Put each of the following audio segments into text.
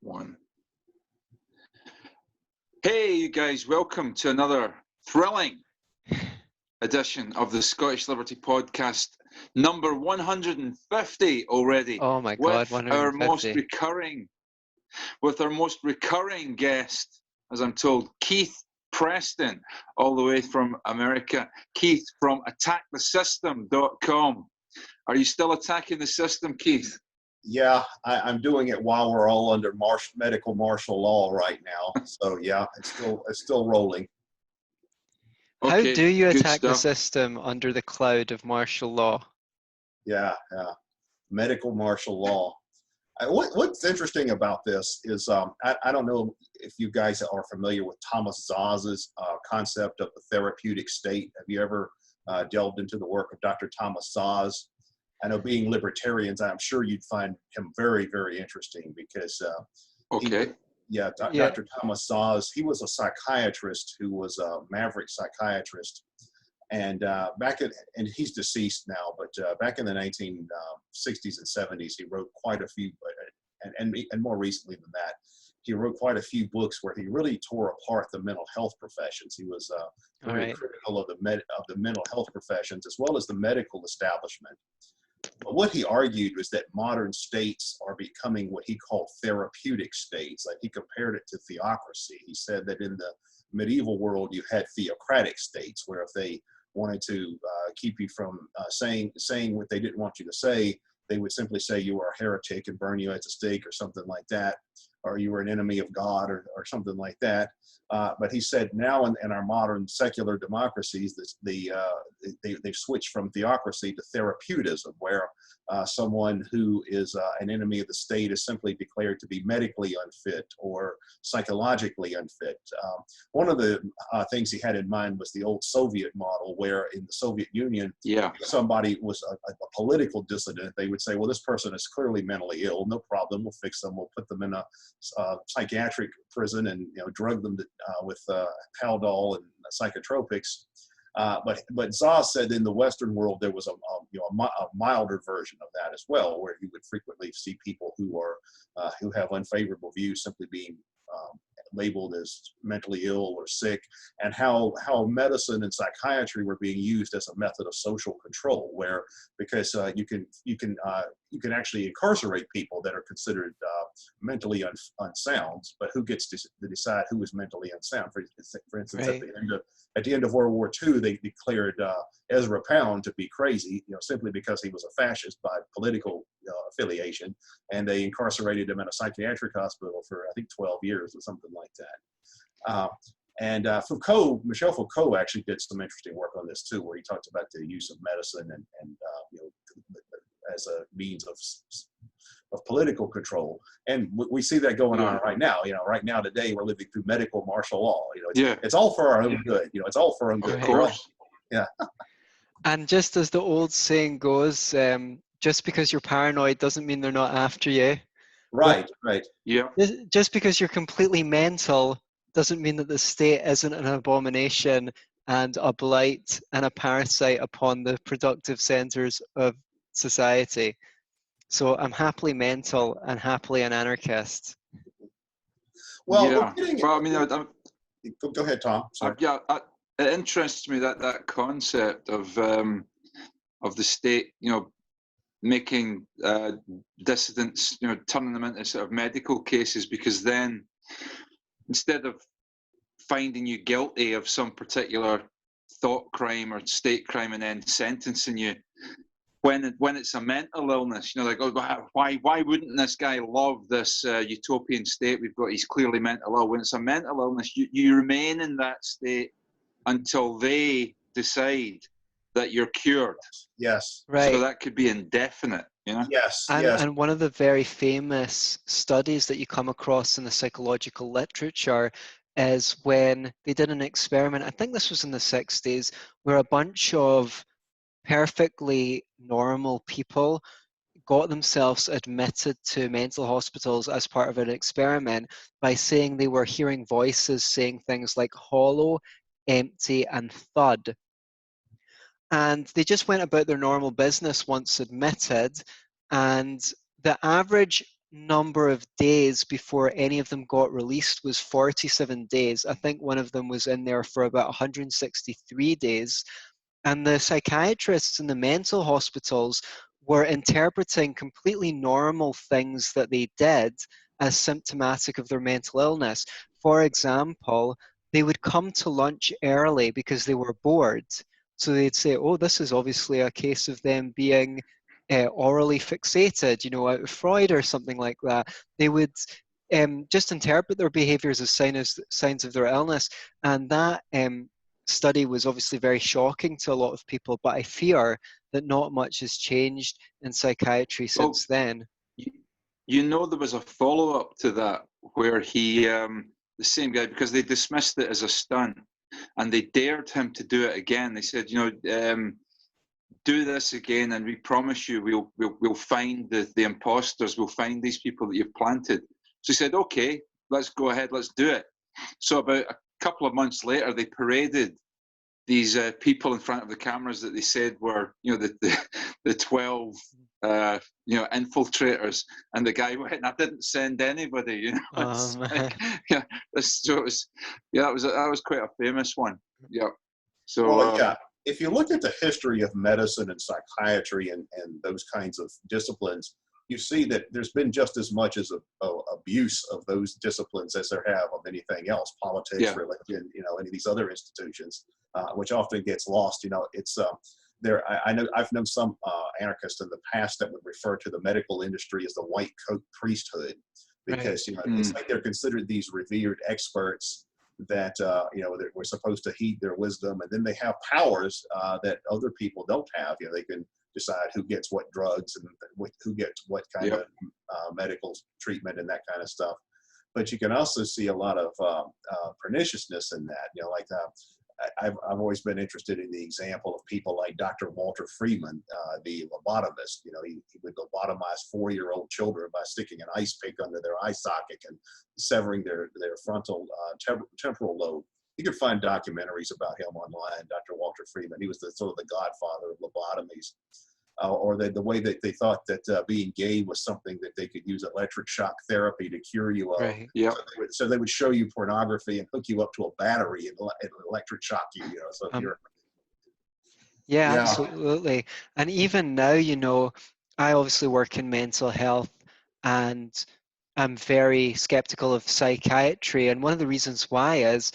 1. Hey, you guys, welcome to another thrilling edition of the Scottish Liberty Podcast, number 150 already. Oh my God, 150. With our most recurring guest, as I'm told, Keith Preston, all the way from America. Keith from attackthesystem.com. Are you still attacking the system, Keith? Yeah, I'm doing it while we're all under medical martial law right now. So yeah, it's still rolling. How Okay, do you attack the stuff. system under the cloud of martial law? Yeah, medical martial law. What's interesting about this is I don't know if you guys are familiar with Thomas Szasz's concept of the therapeutic state. Have you ever delved into the work of Dr. Thomas Szasz? I know, being libertarians, I'm sure you'd find him very, very interesting because Dr. Thomas Szasz, he was a psychiatrist who was a maverick psychiatrist, and and he's deceased now, but back in the 1960s and 70s, he wrote quite a few, and more recently than that, he wrote quite a few books where he really tore apart the mental health professions. He was very critical of the mental health professions as well as the medical establishment. But what he argued was that modern states are becoming what he called therapeutic states. Like, he compared it to theocracy. He said that in the medieval world, you had theocratic states where if they wanted to keep you from saying what they didn't want you to say, they would simply say you were a heretic and burn you at the stake or something like that, or you were an enemy of God or something like that. But he said now in our modern secular democracies, they've switched from theocracy to therapeutism, where someone who is an enemy of the state is simply declared to be medically unfit or psychologically unfit. One of the things he had in mind was the old Soviet model, where in the Soviet Union, if somebody was a political dissident, they would say, well, this person is clearly mentally ill, no problem, we'll fix them, we'll put them in a psychiatric prison and drug them with Haldol and psychotropics. But Szasz said in the Western world there was a milder version of that as well, where you would frequently see people who have unfavorable views simply being labeled as mentally ill or sick, and how medicine and psychiatry were being used as a method of social control, where because you can actually incarcerate people that are considered mentally unsound, but who gets to decide who is mentally unsound? For instance, at the end of World War II, they declared Ezra Pound to be crazy, simply because he was a fascist by political affiliation, and they incarcerated him in a psychiatric hospital for I think 12 years or something like that. Michel Foucault actually did some interesting work on this too, where he talked about the use of medicine and as a means of political control, and we see that going on right now. Right now today we're living through medical martial law. It's all for our own good. It's all for our own good. Of course. Yeah. And just as the old saying goes, just because you're paranoid doesn't mean they're not after you. Right. Yeah. Just because you're completely mental doesn't mean that the state isn't an abomination and a blight and a parasite upon the productive centers of society. So I'm happily mental and happily an anarchist. Well, go ahead, Tom. It interests me that concept of the state, making dissidents, turning them into sort of medical cases, because then instead of finding you guilty of some particular thought crime or state crime and then sentencing you, when it's a mental illness, why wouldn't this guy love this utopian state we've got? He's clearly mental ill. When it's a mental illness, you remain in that state until they decide that you're cured. Yes. Right. So that could be indefinite, Yes. And one of the very famous studies that you come across in the psychological literature is when they did an experiment, I think this was in the 60s, where a bunch of perfectly normal people got themselves admitted to mental hospitals as part of an experiment by saying they were hearing voices saying things like hollow, empty, and thud. And they just went about their normal business once admitted, and the average number of days before any of them got released was 47 days. I think one of them was in there for about 163 days. And the psychiatrists in the mental hospitals were interpreting completely normal things that they did as symptomatic of their mental illness. For example, they would come to lunch early because they were bored. So they'd say, oh, this is obviously a case of them being orally fixated, you know, out of Freud or something like that. They would just interpret their behaviors as signs of their illness. And that study was obviously very shocking to a lot of people, but I fear that not much has changed in psychiatry since then. You know, there was a follow-up to that where he, the same guy, because they dismissed it as a stunt, and they dared him to do it again. They said, you know, do this again, and we promise you we'll find the imposters. We'll find these people that you've planted. So he said, okay, let's go ahead, let's do it. So about a couple of months later, they paraded these people in front of the cameras that they said were, you know, the 12, you know, infiltrators, and the guy went, I didn't send anybody, you know. Like, yeah, so it was, yeah, that was quite a famous one. Yeah. So well, yeah, if you look at the history of medicine and psychiatry and those kinds of disciplines, you see that there's been just as much as a abuse of those disciplines as there have of anything else, politics, yeah. religion, you know, any of these other institutions, which often gets lost. You know, it's there. I know I've known some anarchists in the past that would refer to the medical industry as the white coat priesthood, because you know it's like they're considered these revered experts that you know that we're supposed to heed their wisdom, and then they have powers that other people don't have. You know, they can decide who gets what drugs and who gets what kind of medical treatment and that kind of stuff. But you can also see a lot of perniciousness in that. You know, like I've always been interested in the example of people like Dr. Walter Freeman, the lobotomist. You know, he would lobotomize 4-year-old children by sticking an ice pick under their eye socket and severing their frontal temporal lobe. You can find documentaries about him online, Dr. Walter Freeman. He was sort of the godfather of lobotomies. Or the way that they thought that being gay was something that they could use electric shock therapy to cure you of. Right. Yeah. So they would show you pornography and hook you up to a battery and electric shock you. You know, so if you're yeah, absolutely. And even now, you know, I obviously work in mental health, and I'm very skeptical of psychiatry. And one of the reasons why is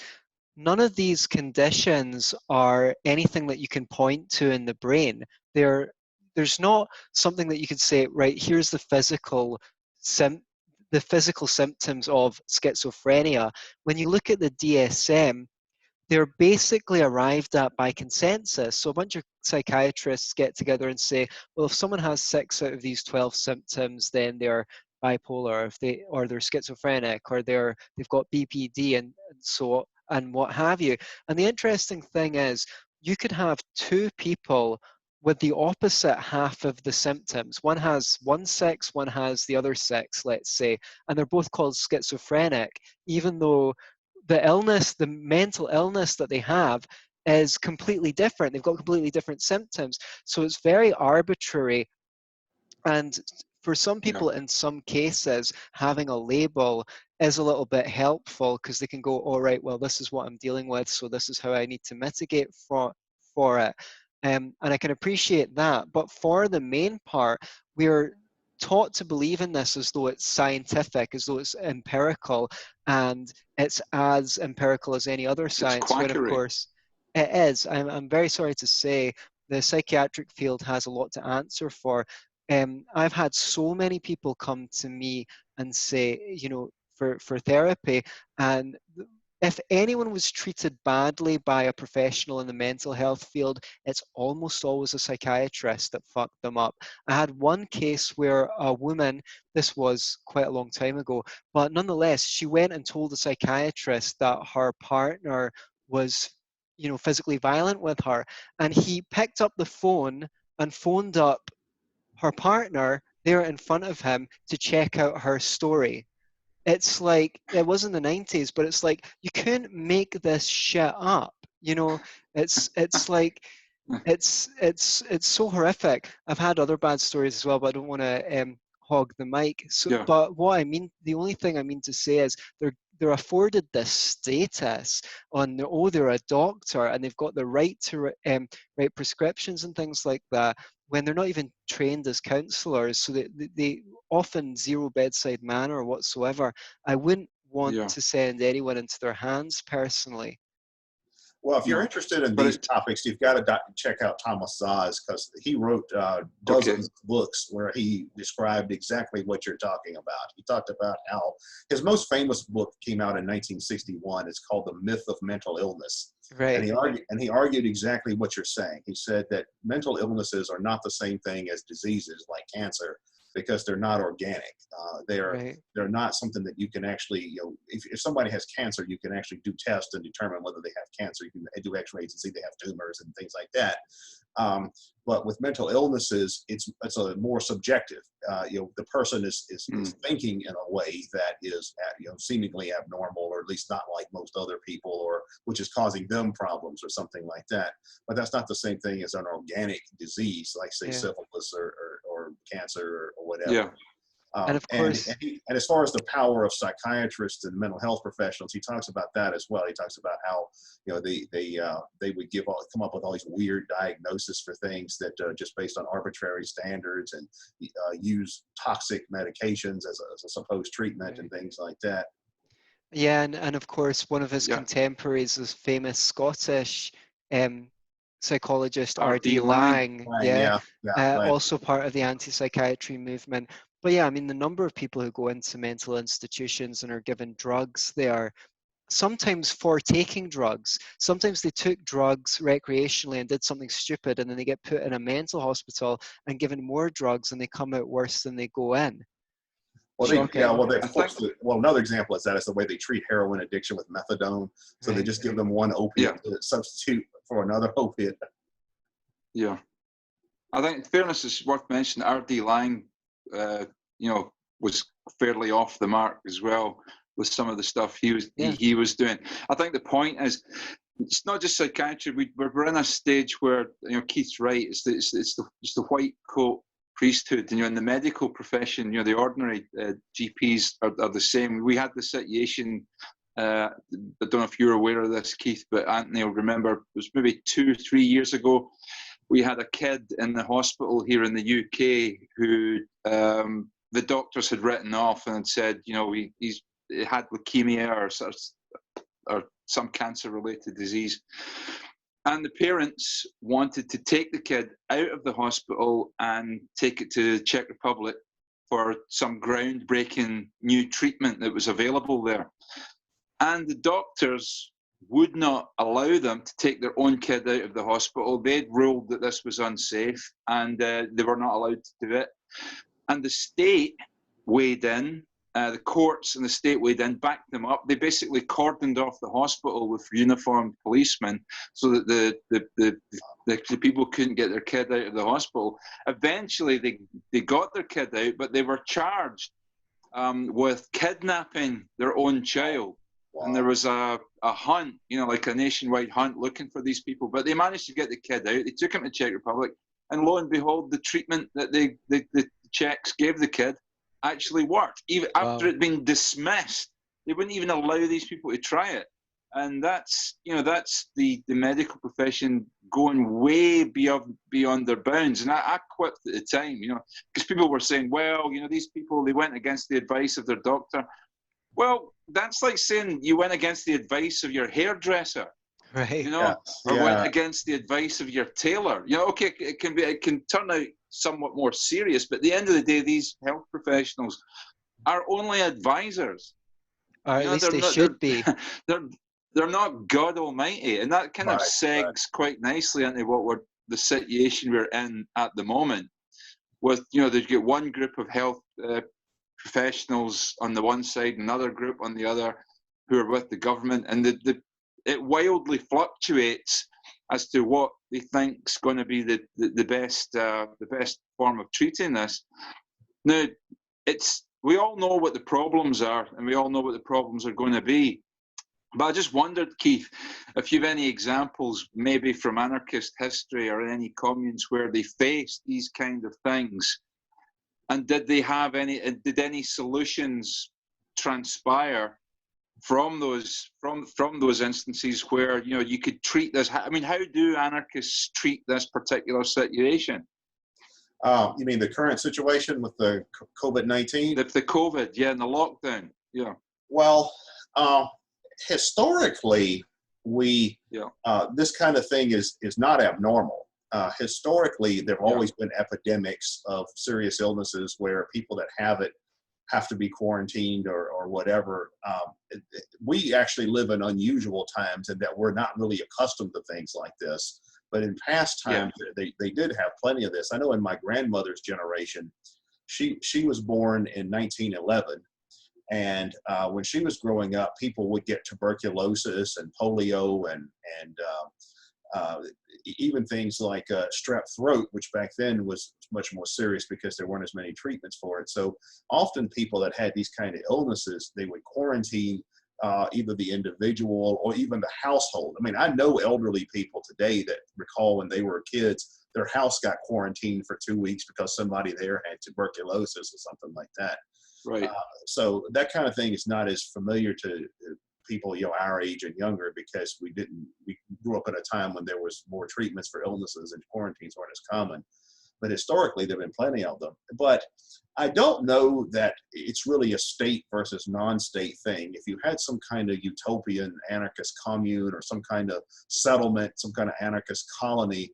none of these conditions are anything that you can point to in the brain. There's not something that you could say, right, here's the physical symptoms of schizophrenia. When you look at the DSM, they're basically arrived at by consensus. So a bunch of psychiatrists get together and say, well, if someone has 6 out of these 12 symptoms, then they're bipolar, or they're schizophrenic, or they've got BPD, and so and what have you. And the interesting thing is, you could have 2 people with the opposite half of the symptoms. One has 1 6, one has the other 6, let's say, and they're both called schizophrenic, even though the mental illness that they have is completely different. They've got completely different symptoms. So it's very arbitrary. And for some people, in some cases, having a label is a little bit helpful, because they can go, all right, well, this is what I'm dealing with, so this is how I need to mitigate for it. And I can appreciate that. But for the main part, we're taught to believe in this as though it's scientific, as though it's empirical, and it's as empirical as any other science. When, of course, it is. I'm very sorry to say the psychiatric field has a lot to answer for. I've had so many people come to me and say, you know, for therapy, and if anyone was treated badly by a professional in the mental health field, it's almost always a psychiatrist that fucked them up. I had one case where a woman, this was quite a long time ago, but nonetheless, she went and told a psychiatrist that her partner was, you know, physically violent with her, and he picked up the phone and phoned up her partner there in front of him to check out her story. It's like, it was in the 90s, but it's like, you couldn't make this shit up. You know, it's like, it's so horrific. I've had other bad stories as well, but I don't want to hog the mic. So, Yeah. but what I mean, the only thing I mean to say is they're afforded this status on their, oh, they're a doctor and they've got the right to write prescriptions and things like that, when they're not even trained as counselors. So they often zero bedside manner whatsoever. I wouldn't want to send anyone into their hands personally. Well, if you're No. interested in But these topics, you've got to check out Thomas Szasz, because he wrote dozens of books where he described exactly what you're talking about. He talked about how his most famous book came out in 1961. It's called The Myth of Mental Illness. Right. And he argued exactly what you're saying. He said that mental illnesses are not the same thing as diseases like cancer, because they're not organic. They're not something that you can actually, you know, if somebody has cancer, you can actually do tests and determine whether they have cancer. You can do x-rays and see they have tumors and things like that. But with mental illnesses, it's a more subjective. You know, the person is thinking in a way that is, you know, seemingly abnormal, or at least not like most other people, or which is causing them problems or something like that. But that's not the same thing as an organic disease, like say syphilis or cancer or whatever. Yeah. And of course, and as far as the power of psychiatrists and mental health professionals, he talks about that as well. He talks about how, you know, they would come up with all these weird diagnoses for things that just based on arbitrary standards, and use toxic medications as a supposed treatment and things like that. Yeah, and of course, one of his contemporaries is famous Scottish psychologist R.D. Laing. Also part of the anti-psychiatry movement. But yeah, I mean, the number of people who go into mental institutions and are given drugs, they are sometimes for taking drugs. Sometimes they took drugs recreationally and did something stupid, and then they get put in a mental hospital and given more drugs, and they come out worse than they go in. Well, another example is the way they treat heroin addiction with methadone. So they just give them one opiate to substitute for another opiate. Yeah. I think, in fairness, is worth mentioning, R.D. Laing, you know, was fairly off the mark as well with some of the stuff he was doing. I think the point is, it's not just psychiatry. We're in a stage where, you know, Keith's right. It's the white coat priesthood, and, you know, in the medical profession, you know, the ordinary GPs are the same. We had the situation. I don't know if you're aware of this, Keith, but Antony will remember. It was maybe 2 or 3 years ago. We had a kid in the hospital here in the UK who the doctors had written off and had said, you know, he had leukemia or some cancer-related disease. And the parents wanted to take the kid out of the hospital and take it to the Czech Republic for some groundbreaking new treatment that was available there. And the doctors would not allow them to take their own kid out of the hospital. They'd ruled that this was unsafe, and they were not allowed to do it. And the state weighed in, the courts and the state weighed in, backed them up. They basically cordoned off the hospital with uniformed policemen so that the people couldn't get their kid out of the hospital. Eventually, they got their kid out, but they were charged with kidnapping their own child. Wow. And there was a hunt, you know, like a nationwide hunt looking for these people. But they managed to get the kid out. They took him to Czech Republic. And lo and behold, the treatment that the Czechs gave the kid actually worked. Even after it had been dismissed, they wouldn't even allow these people to try it. And that's, you know, that's the medical profession going way beyond their bounds. And I quit at the time, you know, because people were saying, well, you know, these people, they went against the advice of their doctor. Well, that's like saying you went against the advice of your hairdresser, right? You know, or went against the advice of your tailor. You know, okay, it can turn out somewhat more serious, but at the end of the day, these health professionals are only advisors. Or at least they should be. They're not God Almighty, and that kind of segs quite nicely into the situation we're in at the moment. With, you know, they get one group of health professionals on the one side, another group on the other, who are with the government, and it wildly fluctuates as to what they think is going to be the best form of treating this. Now, we all know what the problems are, and we all know what the problems are going to be. But I just wondered, Keith, if you have any examples, maybe from anarchist history or any communes, where they faced these kind of things, And did they have did any solutions transpire from those instances where, you know, you could treat this? I mean, how do anarchists treat this particular situation? You mean the current situation with the COVID-19? The COVID, yeah, and the lockdown, yeah. Well, historically, this kind of thing is not abnormal. Historically, there have always been epidemics of serious illnesses where people that have it have to be quarantined or whatever. We actually live in unusual times and that we're not really accustomed to things like this. But in past times, they did have plenty of this. I know in my grandmother's generation, she was born in 1911. And when she was growing up, people would get tuberculosis and polio and even things like strep throat, which back then was much more serious because there weren't as many treatments for it. So often people that had these kind of illnesses, they would quarantine either the individual or even the household. I mean, I know elderly people today that recall when they were kids, their house got quarantined for 2 weeks because somebody there had tuberculosis or something like that. Right. So that kind of thing is not as familiar to people, you know, our age and younger, because we grew up at a time when there was more treatments for illnesses and quarantines weren't as common. But historically, there have been plenty of them. But I don't know that it's really a state versus non-state thing. If you had some kind of utopian anarchist commune or some kind of settlement, some kind of anarchist colony,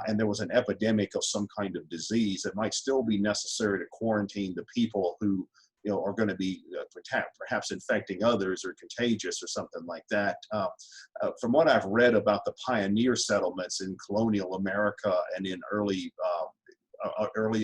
and there was an epidemic of some kind of disease, it might still be necessary to quarantine the people who, you know, are going to be perhaps infecting others or contagious or something like that. From what I've read about the pioneer settlements in colonial America and in early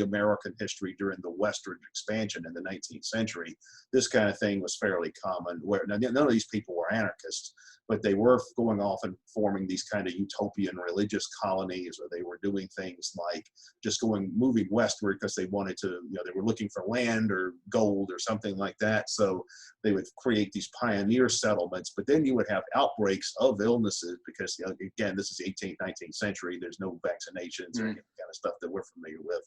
American history during the Western expansion in the 19th century, this kind of thing was fairly common. Where now, none of these people were anarchists, but they were going off and forming these kind of utopian religious colonies, or they were doing things like just moving westward because they wanted to, you know, they were looking for land or gold or something like that. So they would create these pioneer settlements, but then you would have outbreaks of illnesses because, you know, again, this is the 18th, 19th century. There's no vaccinations or any kind of stuff that we're familiar with.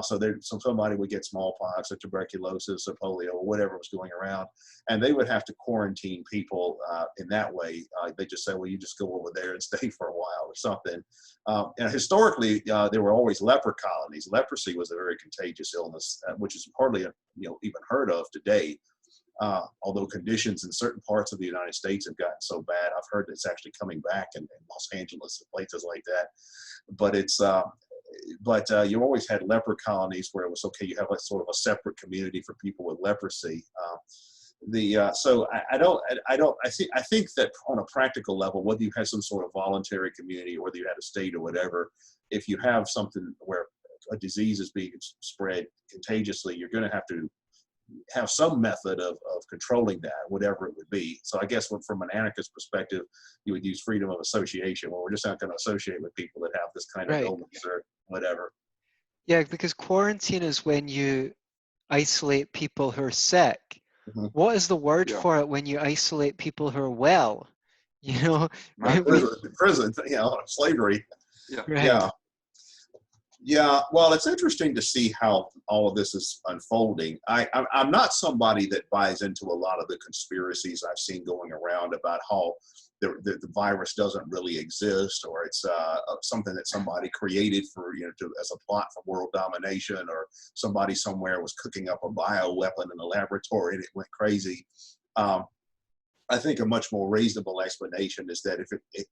So somebody would get smallpox or tuberculosis or polio or whatever was going around, and they would have to quarantine people in that way. They just say, well, you just go over there and stay for a while or something. And historically, there were always leper colonies. Leprosy was a very contagious illness, which is hardly even heard of today. Although conditions in certain parts of the United States have gotten so bad, I've heard it's actually coming back in Los Angeles and places like that. But you always had leper colonies where it was okay. You have a sort of a separate community for people with leprosy. So I think that on a practical level, whether you have some sort of voluntary community or whether you had a state or whatever, if you have something where a disease is being spread contagiously, you're going to have some method of controlling that, whatever it would be. So I guess from an anarchist perspective, you would use freedom of association. Well, we're just not going to associate with people that have this kind of illness or whatever. Yeah, because quarantine is when you isolate people who are sick. Mm-hmm. What is the word for it when you isolate people who are well? You know, prison, slavery. Yeah. Right. Yeah, well, it's interesting to see how all of this is unfolding. I'm not somebody that buys into a lot of the conspiracies I've seen going around about how the virus doesn't really exist, or it's something that somebody created for, as a plot for world domination, or somebody somewhere was cooking up a bioweapon in a laboratory and it went crazy. I think a much more reasonable explanation is that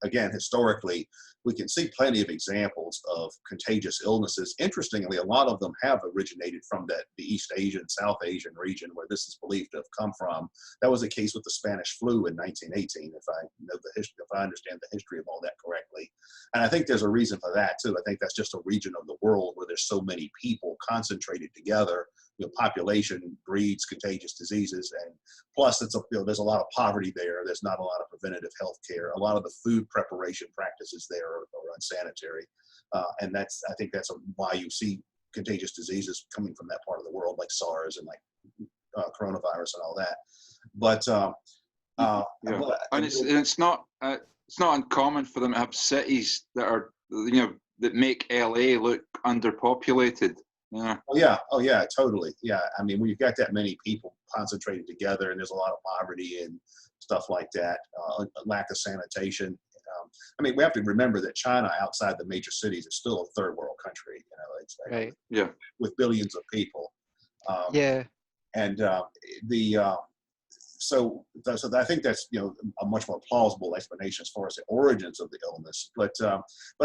again, historically, we can see plenty of examples of contagious illnesses. Interestingly, a lot of them have originated from the East Asian, South Asian region where this is believed to have come from. That was the case with the Spanish flu in 1918, if I understand the history of all that correctly. And I think there's a reason for that too. I think that's just a region of the world where there's so many people concentrated together. Population breeds contagious diseases, and plus there's a lot of poverty there. There's not a lot of preventative health care. A lot of the food preparation practices there are unsanitary, and I think that's why you see contagious diseases coming from that part of the world, like SARS and like coronavirus and all that. But and it's not uncommon for them to have cities that are that make LA look underpopulated. Yeah. Oh yeah, totally. Yeah, I mean, when you've got that many people concentrated together, and there's a lot of poverty and stuff like that, a lack of sanitation. I mean, we have to remember that China, outside the major cities, is still a third world country. You know, it's Right. Yeah. with billions of people. Yeah. And the so I think that's, you know, a much more plausible explanation as far as the origins of the illness. But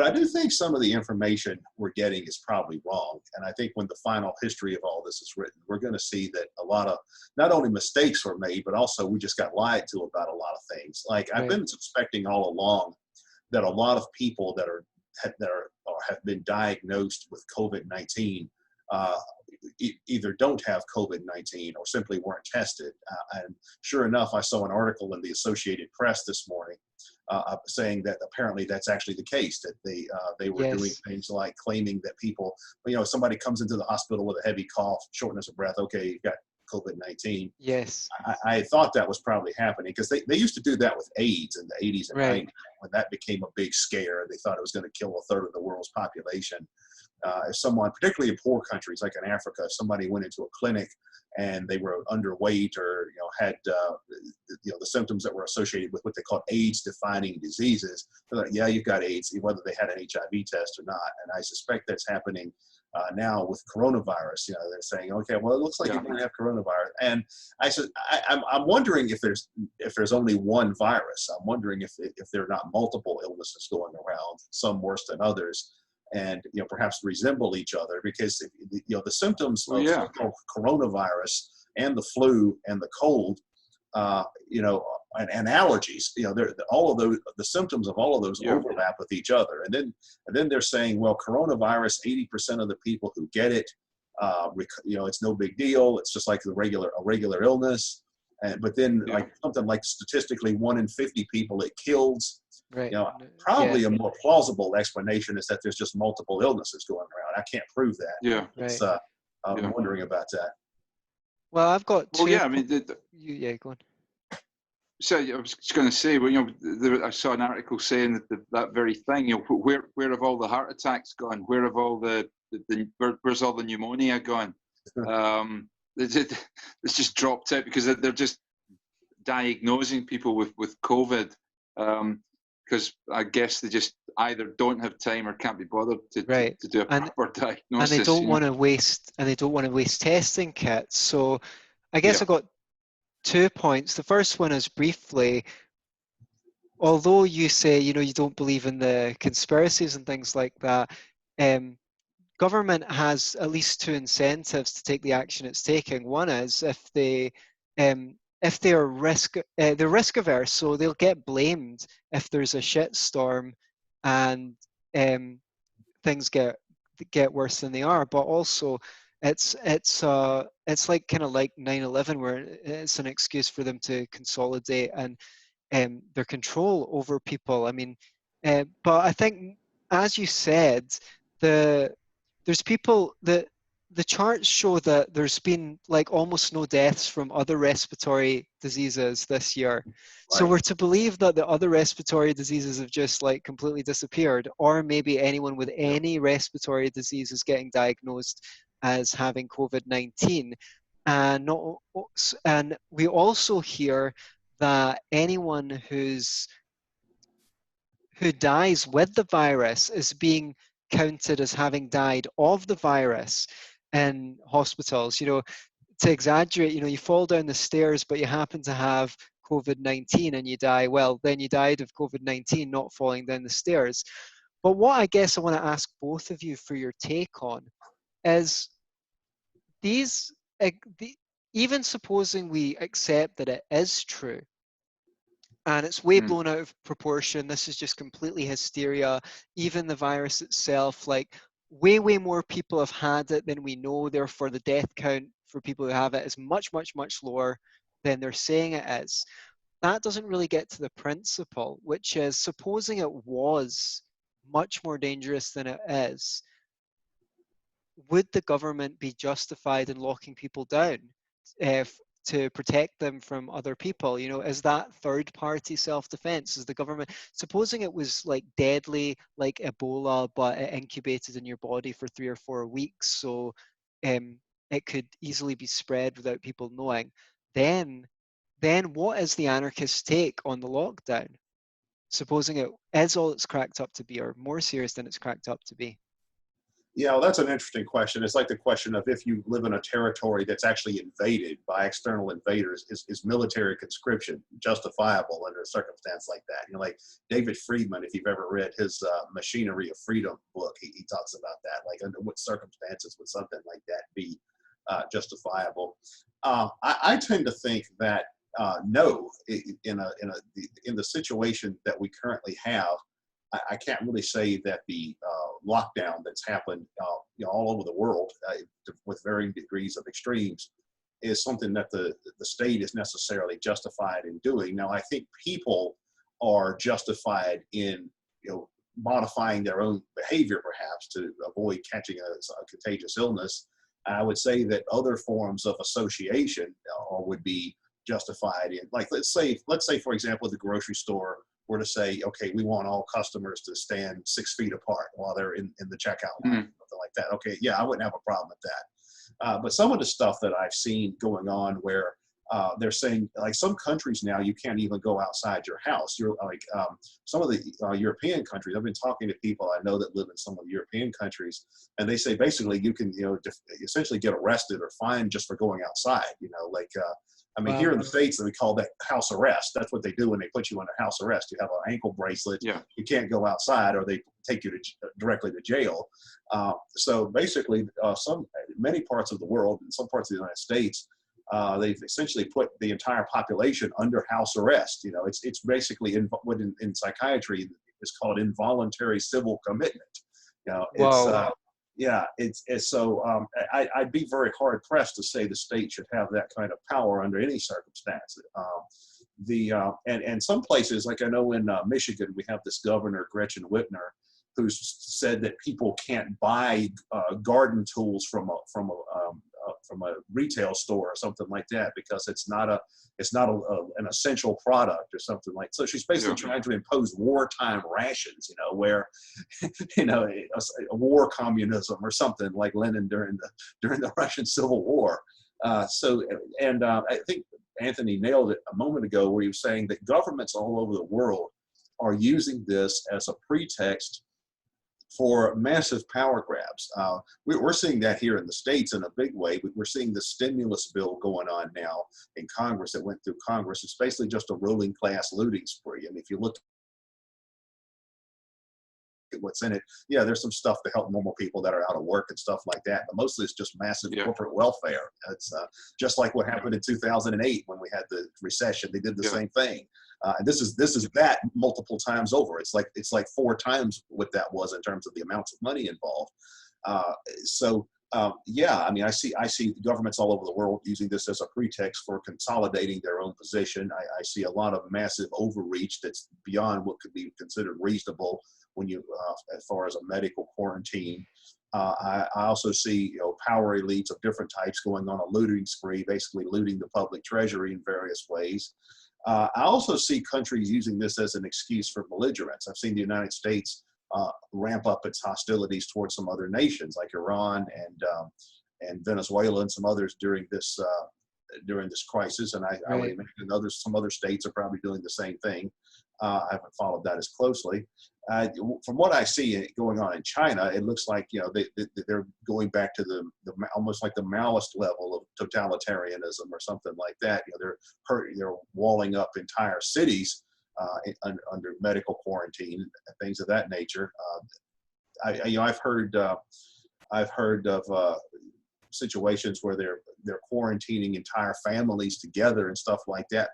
I do think some of the information we're getting is probably wrong. And I think when the final history of all this is written, we're going to see that a lot of not only mistakes were made, but also we just got lied to about a lot of things. Like I've been suspecting all along that a lot of people that have been diagnosed with COVID-19 either don't have COVID-19 or simply weren't tested. And sure enough, I saw an article in the Associated Press this morning saying that apparently that's actually the case, that they were doing things like claiming that people, you know, somebody comes into the hospital with a heavy cough, shortness of breath, okay, you've got COVID-19. Yes. I thought that was probably happening because they used to do that with AIDS in the 80s and 90s when that became a big scare. They thought it was going to kill a third of the world's population. If someone, particularly in poor countries like in Africa, if somebody went into a clinic and they were underweight or, you know, had you know, the symptoms that were associated with what they call AIDS-defining diseases, they're like, yeah, you've got AIDS, whether they had an HIV test or not. And I suspect that's happening now with coronavirus. You know, they're saying, okay, well, it looks like you don't have coronavirus. And I'm wondering if there's only one virus. I'm wondering if there are not multiple illnesses going around, some worse than others, and, you know, perhaps resemble each other, because, you know, the symptoms of coronavirus and the flu and the cold, you know, and allergies, you know, all of those, the symptoms of all of those overlap with each other. And then they're saying, well, coronavirus, 80% of the people who get it, you know, it's no big deal. It's just like a regular illness. But then like something like statistically 1 in 50 people it kills. Right. You know, probably a more plausible explanation is that there's just multiple illnesses going around. I can't prove that. Yeah. It's, I'm wondering about that. Well, I've got two. Well, yeah, I mean, go on. So I was just going to say, well, you know, I saw an article saying that very thing. You know, where have all the heart attacks gone? Where have all where's all the pneumonia gone? It's just dropped out because they're just diagnosing people with COVID. Because I guess they just either don't have time or can't be bothered to do a proper diagnosis. And they don't want to waste testing kits. So I guess I got 2 points. The first one is briefly, although you say, you know, you don't believe in the conspiracies and things like that, government has at least 2 incentives to take the action it's taking. One is if they're risk averse, so they'll get blamed if there's a shitstorm and things get worse than they are. But also, it's like kind of like 9/11, where it's an excuse for them to consolidate and their control over people. I mean, but I think, as you said, there's people that the charts show that there's been like almost no deaths from other respiratory diseases this year. Right. So we're to believe that the other respiratory diseases have just like completely disappeared, or maybe anyone with any respiratory disease is getting diagnosed as having COVID-19. And we also hear that anyone who dies with the virus is being counted as having died of the virus in hospitals. You know, to exaggerate, you know, you fall down the stairs but you happen to have COVID-19 and you die, well, then you died of COVID-19, not falling down the stairs. But what I guess I want to ask both of you for your take on is even supposing we accept that it is true, and it's way blown out of proportion, this is just completely hysteria, even the virus itself, like way more people have had it than we know, therefore the death count for people who have it is much lower than they're saying it is. That doesn't really get to the principle, which is, supposing it was much more dangerous than it is, would the government be justified in locking people down to protect them from other people? You know, is that third party self-defense? Is the government, supposing it was like deadly, like Ebola, but it incubated in your body for 3 or 4 weeks, so it could easily be spread without people knowing, then what is the anarchist take on the lockdown? Supposing it is all it's cracked up to be, or more serious than it's cracked up to be. Yeah, well, that's an interesting question. It's like the question of if you live in a territory that's actually invaded by external invaders, is military conscription justifiable under a circumstance like that? You know, like David Friedman, if you've ever read his Machinery of Freedom book, he talks about that. Like under what circumstances would something like that be justifiable? I tend to think that no, in the situation that we currently have, I can't really say that the lockdown that's happened all over the world with varying degrees of extremes is something that the state is necessarily justified in doing. Now, I think people are justified in modifying their own behavior perhaps to avoid catching a contagious illness. I would say that other forms of association would be justified in, like let's say for example, the grocery store were to say, okay, we want all customers to stand 6 feet apart while they're in the checkout line, something like that. Okay, yeah, I wouldn't have a problem with that. But some of the stuff that I've seen going on where they're saying, like some countries now, you can't even go outside your house. You're like some of the European countries. I've been talking to people I know that live in some of the European countries, and they say basically you can essentially get arrested or fined just for going outside. I mean, here in the States, we call that house arrest. That's what they do when they put you under house arrest. You have an ankle bracelet. Yeah. You can't go outside, or they take you directly to jail. So basically, many parts of the world, in some parts of the United States, they've essentially put the entire population under house arrest. It's basically what in psychiatry is called involuntary civil commitment. Wow. I'd be very hard pressed to say the state should have that kind of power under any circumstances. And some places, like I know in Michigan, we have this governor, Gretchen Whitmer, who's said that people can't buy garden tools from a retail store or something like that because it's not an essential product or something like. So she's basically trying to impose wartime rations, where a war communism or something like Lenin during the Russian Civil War. I think Antony nailed it a moment ago where he was saying that governments all over the world are using this as a pretext for massive power grabs. We're seeing that here in the States in a big way. We're seeing the stimulus bill going on now in Congress that went through Congress. It's basically just a ruling class looting spree. I mean, if you look at what's in it, yeah, there's some stuff to help normal people that are out of work and stuff like that, but mostly it's just massive corporate welfare. It's just like what happened in 2008 when we had the recession. They did the same thing. And this is that multiple times over. It's like 4 times what that was in terms of the amounts of money involved. I mean, I see governments all over the world using this as a pretext for consolidating their own position. I see a lot of massive overreach that's beyond what could be considered reasonable when you, as far as a medical quarantine. I also see power elites of different types going on a looting spree, basically looting the public treasury in various ways. I also see countries using this as an excuse for belligerence. I've seen the United States ramp up its hostilities towards some other nations like Iran and Venezuela and some others during this crisis. And I would imagine some other states are probably doing the same thing. I haven't followed that as closely. From what I see going on in China, it looks like they're going back to the almost like the Maoist level of totalitarianism or something like that. They're walling up entire cities under medical quarantine and things of that nature. I've heard of situations where they're quarantining entire families together and stuff like that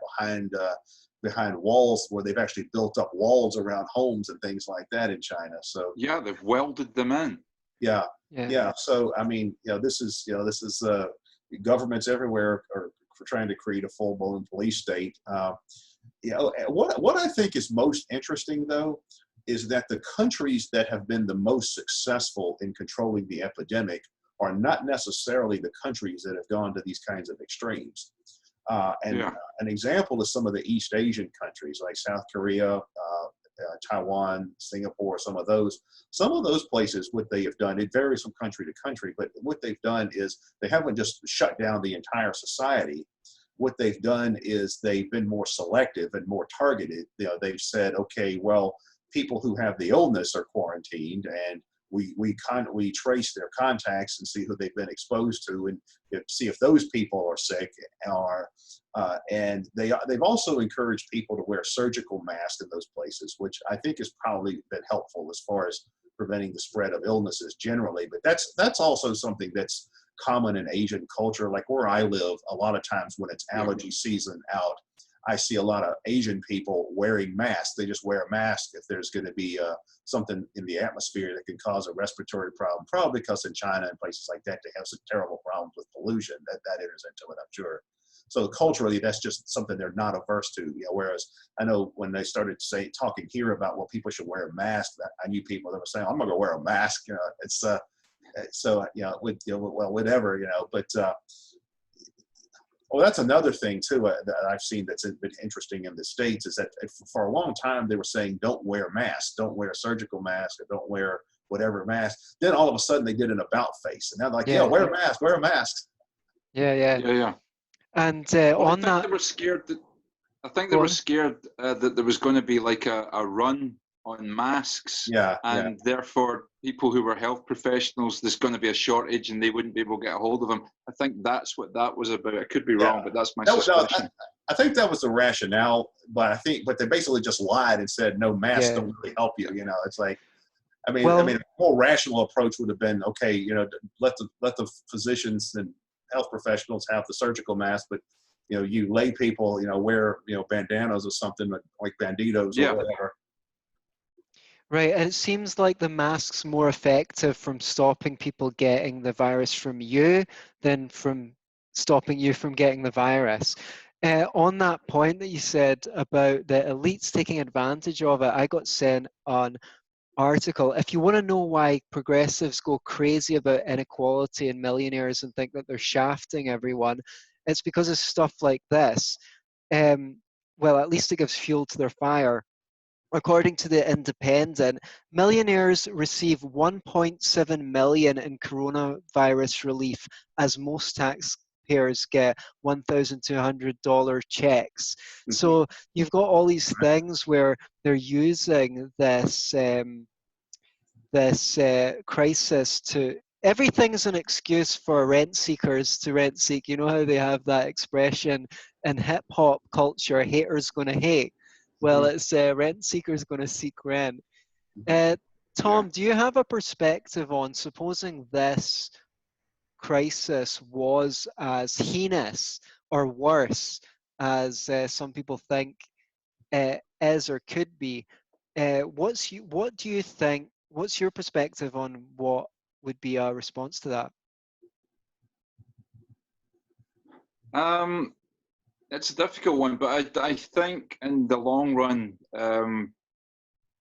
behind walls, where they've actually built up walls around homes and things like that in China. So yeah, they've welded them in. Yeah. So I mean, this is governments everywhere are trying to create a full-blown police state. What I think is most interesting though is that the countries that have been the most successful in controlling the epidemic are not necessarily the countries that have gone to these kinds of extremes. An example is some of the East Asian countries like South Korea, Taiwan, Singapore, some of those places, what they have done, it varies from country to country, but what they've done is they haven't just shut down the entire society. What they've done is they've been more selective and more targeted. They've said, okay, well, people who have the illness are quarantined, and we trace their contacts and see who they've been exposed to, and see if those people are sick. And they've also encouraged people to wear surgical masks in those places, which I think has probably been helpful as far as preventing the spread of illnesses generally. But that's also something that's common in Asian culture. Like where I live, a lot of times when it's allergy season out, I see a lot of Asian people wearing masks. They just wear a mask if there's going to be something in the atmosphere that can cause a respiratory problem, probably because in China and places like that, they have some terrible problems with pollution that enters into it, I'm sure. So culturally, that's just something they're not averse to. Whereas I know when they started talking here about, well, people should wear a mask, I knew people that were saying, I'm not going to wear a mask. It's well, whatever, but well, that's another thing too that I've seen that's been interesting in the States, is that for a long time they were saying don't wear masks, don't wear a surgical mask, or don't wear whatever mask. Then all of a sudden they did an about face, and now they're like, yeah, wear a mask, wear a mask. Yeah. And well, on that, they were scared that they were scared that there was going to be like a run on masks, and therefore people who were health professionals, there's going to be a shortage and they wouldn't be able to get a hold of them. I think that's what that was about. I could be wrong, but that's my suspicion. I think that was the rationale, but they basically just lied and said no, masks don't really help you. It's like, I mean, a more rational approach would have been, okay, let the physicians and health professionals have the surgical mask, but you lay people, wear bandanas or something like banditos or whatever. Right, and it seems like the mask's more effective from stopping people getting the virus from you than from stopping you from getting the virus. On that point that you said about the elites taking advantage of it, I got sent an article. If you want to know why progressives go crazy about inequality and millionaires and think that they're shafting everyone, it's because of stuff like this. Well, at least it gives fuel to their fire. According to the Independent, millionaires receive 1.7 million in coronavirus relief, as most taxpayers get $1,200 checks. Mm-hmm. So you've got all these things where they're using this crisis to. Everything's an excuse for rent seekers to rent seek. You know how they have that expression in hip hop culture, haters gonna hate. Well, it's rent seekers going to seek rent. Tom, do you have a perspective on supposing this crisis was as heinous or worse as some people think is or could be? What do you think? What's your perspective on what would be a response to that? It's a difficult one, but I think in the long run,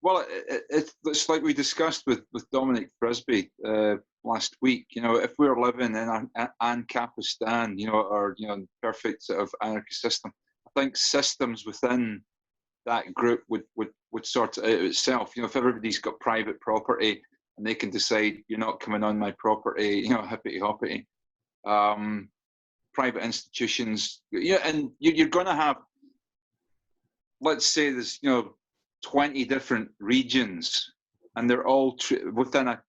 it's like we discussed with Dominic Frisby last week. If we're living in Ancapistan, or perfect sort of anarchist system, I think systems within that group would sort it out itself. If everybody's got private property and they can decide you're not coming on my property, hippity hoppity. Private institutions, and you're going to have, let's say there's 20 different regions, and they're all within a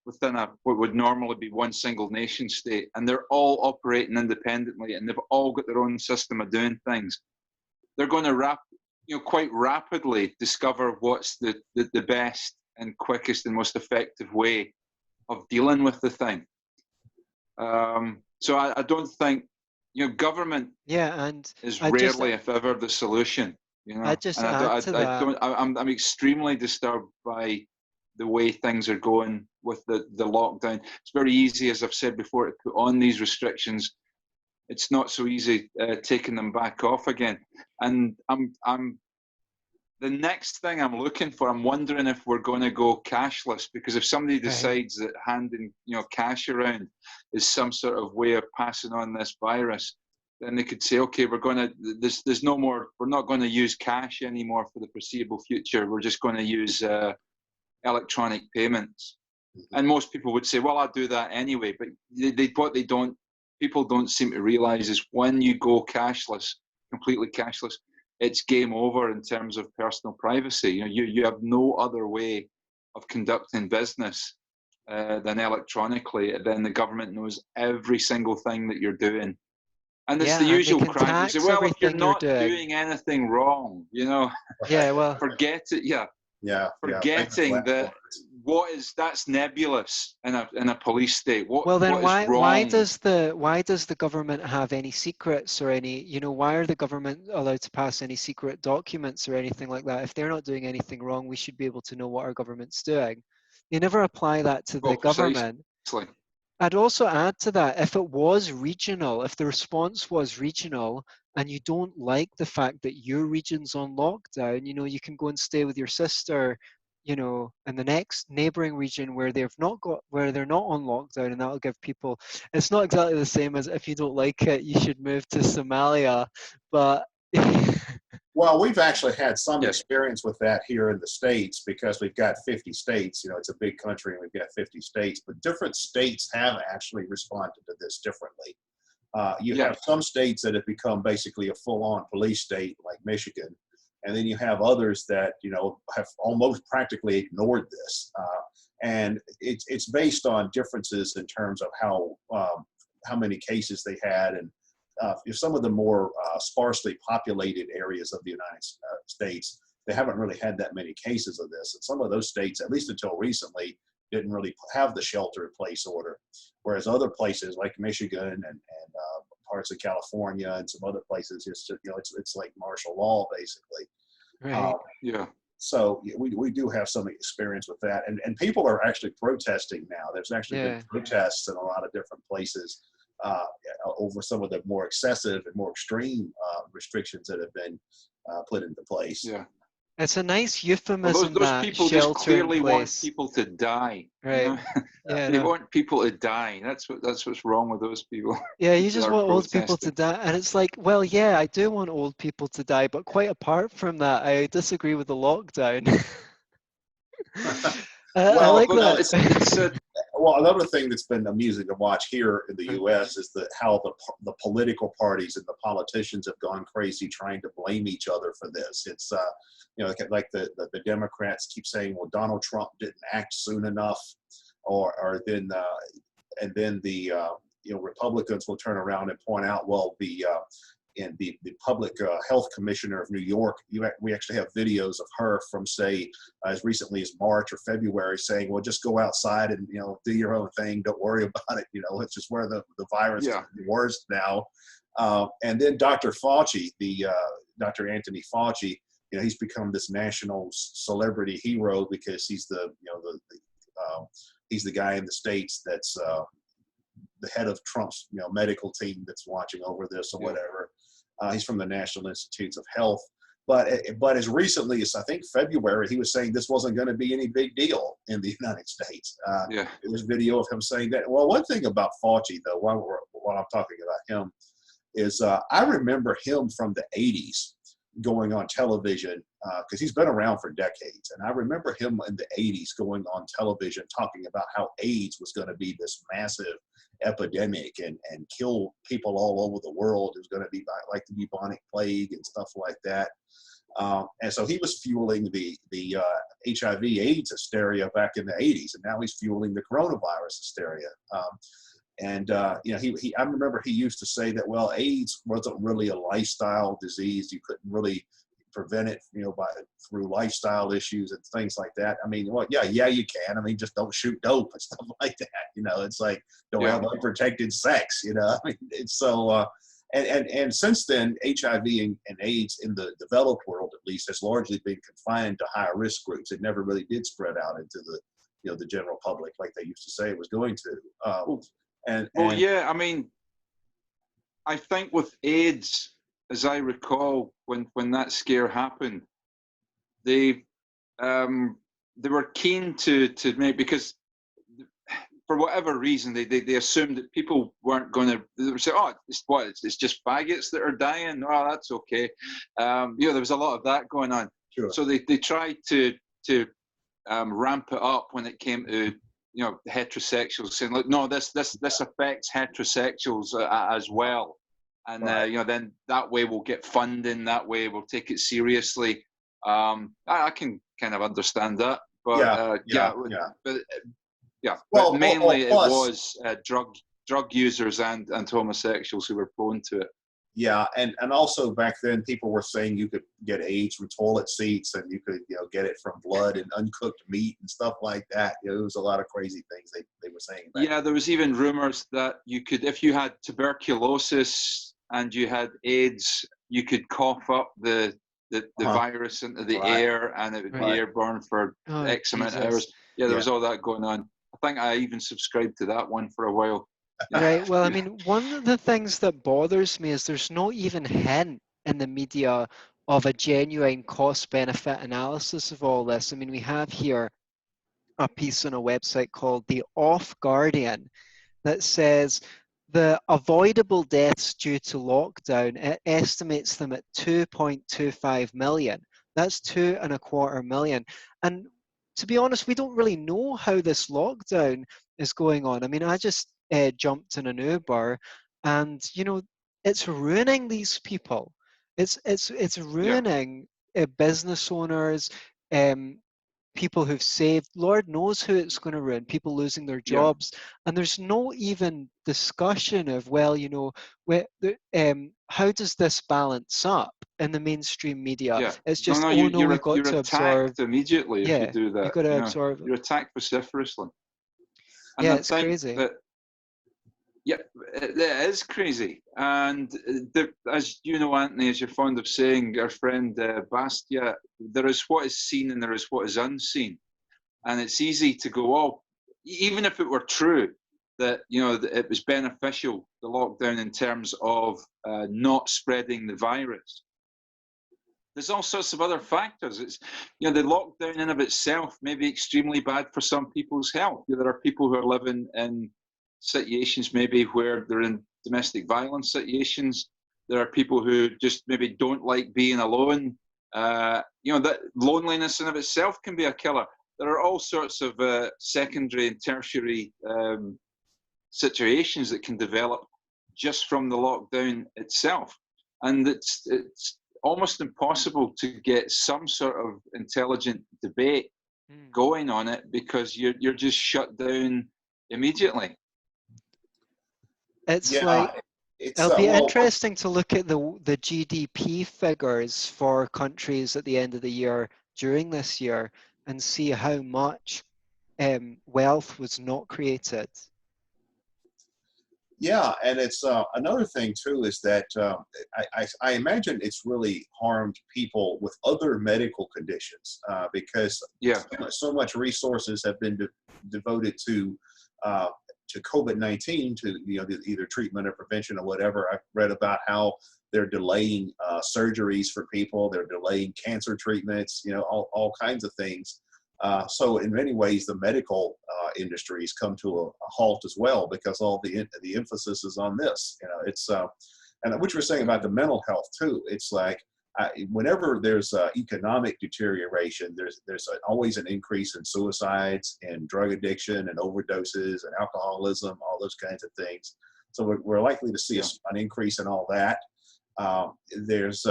what would normally be one single nation state, and they're all operating independently, and they've all got their own system of doing things. They're going to quite rapidly discover what's the best and quickest and most effective way of dealing with the thing. So I don't think. Government is rarely, if ever, the solution. I'm extremely disturbed by the way things are going with the lockdown. It's very easy, as I've said before, to put on these restrictions. It's not so easy taking them back off again. And the next thing I'm looking for, I'm wondering if we're going to go cashless, because if somebody decides that handing cash around is some sort of way of passing on this virus, then they could say, okay, there's no more, we're not going to use cash anymore for the foreseeable future. We're just going to use electronic payments. And most people would say, well, I'll do that anyway. But people don't seem to realize is when you go cashless, completely cashless, it's game over in terms of personal privacy. You have no other way of conducting business than electronically. Then the government knows every single thing that you're doing. And it's the usual crime. You say, well, if you're not doing anything wrong, Yeah, well, forget it. Yeah. Forgetting that that's nebulous in a police state. Well, then what is wrong? why does the government have any secrets or any, why are the government allowed to pass any secret documents or anything like that? If they're not doing anything wrong, we should be able to know what our government's doing. They never apply that to the government. Precisely. I'd also add to that, if it was regional, if the response was regional, and you don't like the fact that your region's on lockdown, you can go and stay with your sister, in the next neighboring region where they're not on lockdown, and that'll give people. It's not exactly the same as if you don't like it, you should move to Somalia, but. Well, we've actually had some experience with that here in the States because we've got 50 states. It's a big country and we've got 50 states, but different states have actually responded to this differently. You have some states that have become basically a full-on police state, like Michigan, and then you have others that have almost practically ignored this. And it's based on differences in terms of how many cases they had, and some of the more sparsely populated areas of the United States, they haven't really had that many cases of this. And some of those states, at least until recently, didn't really have the shelter-in-place order, whereas other places like Michigan and parts of California and some other places, it's like martial law basically. Right. So we do have some experience with that, and people are actually protesting now. There's actually been protests in a lot of different places over some of the more excessive and more extreme restrictions that have been put into place. Yeah. It's a nice euphemism. Those people just clearly want people to die. Right. They want people to die. That's what's wrong with those people. Yeah, you just want old people to die. And it's like, well, yeah, I do want old people to die, but quite apart from that, I disagree with the lockdown. I like that. Well, another thing that's been amusing to watch here in the U.S. is how the political parties and the politicians have gone crazy trying to blame each other for this. It's like the Democrats keep saying, well, Donald Trump didn't act soon enough, or then the Republicans will turn around and point out, well, the public health commissioner of New York, we actually have videos of her from, say, as recently as March or February saying, well, just go outside and, do your own thing. Don't worry about it. It's just where the virus is the worst now. And then Dr. Fauci, Dr. Antony Fauci, he's become this national celebrity hero because he's he's the guy in the States that's the head of Trump's medical team that's watching over this or whatever. He's from the National Institutes of Health. But as recently as I think February, he was saying this wasn't going to be any big deal in the United States. There's video of him saying that. Well, one thing about Fauci, though, while I'm talking about him, is I remember him from the 80s going on television because he's been around for decades. And I remember him in the 80s going on television talking about how AIDS was going to be this massive epidemic and kill people all over the world. It was going to be like the bubonic plague and stuff like that. And so he was fueling the HIV AIDS hysteria back in the 80s, and now he's fueling the coronavirus hysteria. I remember he used to say that, well, AIDS wasn't really a lifestyle disease. You couldn't really prevent it, through lifestyle issues and things like that. I mean, well, yeah, you can. I mean, just don't shoot dope and stuff like that. It's like don't have unprotected sex. I mean, it's so. And since then, HIV and AIDS in the developed world, at least, has largely been confined to higher risk groups. It never really did spread out into the general public like they used to say it was going to. I mean, I think with AIDS, as I recall, when that scare happened, they were keen to make, because for whatever reason, they assumed that people weren't going to. They would say, "Oh, it's just faggots that are dying." Oh, that's okay. There was a lot of that going on. Sure. So they tried to ramp it up when it came to heterosexuals, saying, "Look, no, this affects heterosexuals as well." And Right. then that way we'll get funding. That way we'll take it seriously. I can kind of understand that, but Yeah. but Well, mainly it plus, was drug users and homosexuals who were prone to it. yeah, and also back then people were saying you could get AIDS from toilet seats, and you could get it from blood and uncooked meat and stuff like that. There was a lot of crazy things they were saying back Yeah, there was even rumors that you could, if you had tuberculosis and you had AIDS, you could cough up the virus into the Right. air, and it would be Right. airborne for Oh, X amount of Jesus. hours. Yeah, there Yeah. was all that going on. I think I even subscribed to that one for a while. Right. Well, I mean, one of the things that bothers me is there's no even hint in the media of a genuine cost-benefit analysis of all this. I mean, we have here a piece on a website called The Off Guardian that says the avoidable deaths due to lockdown, it estimates them at 2.25 million. That's 2.25 million. And to be honest, we don't really know how this lockdown is going on. I mean, I just jumped in an Uber, and it's ruining these people. It's ruining business owners, um, people who've saved. Lord knows who it's going to ruin, people losing their Yeah. jobs. And there's no even discussion of, how does this balance up in the mainstream media? Yeah. It's just, No, oh no, we've got you're to absorb. attacked immediately if you Yeah, do that. you've got to absorb. You're attacked vociferously. And Yeah, I it's think crazy. that, yeah, it is crazy. And as you know, Antony, as you're fond of saying, our friend Bastia, there is what is seen and there is what is unseen. And it's easy to go, oh, even if it were true that, that it was beneficial, the lockdown, in terms of not spreading the virus. There's all sorts of other factors. It's, the lockdown in of itself may be extremely bad for some people's health. There are people who are living in situations maybe where they're in domestic violence situations. There are people who just maybe don't like being alone. That loneliness in of itself can be a killer. There are all sorts of secondary and tertiary situations that can develop just from the lockdown itself. And it's almost impossible to get some sort of intelligent debate going on it because you're just shut down immediately. It's it'll be interesting to look at the GDP figures for countries at the end of the year during this year and see how much wealth was not created. Yeah, and it's another thing too is that I imagine it's really harmed people with other medical conditions because so much resources have been devoted to COVID-19, to either treatment or prevention or whatever. I've read about how they're delaying surgeries for people, they're delaying cancer treatments, all kinds of things. So in many ways, the medical industry has come to a halt as well because all the emphasis is on this. It's and what you were saying about the mental health too. It's like whenever there's economic deterioration, there's always an increase in suicides and drug addiction and overdoses and alcoholism, all those kinds of things. So we're likely to see an increase in all that. There's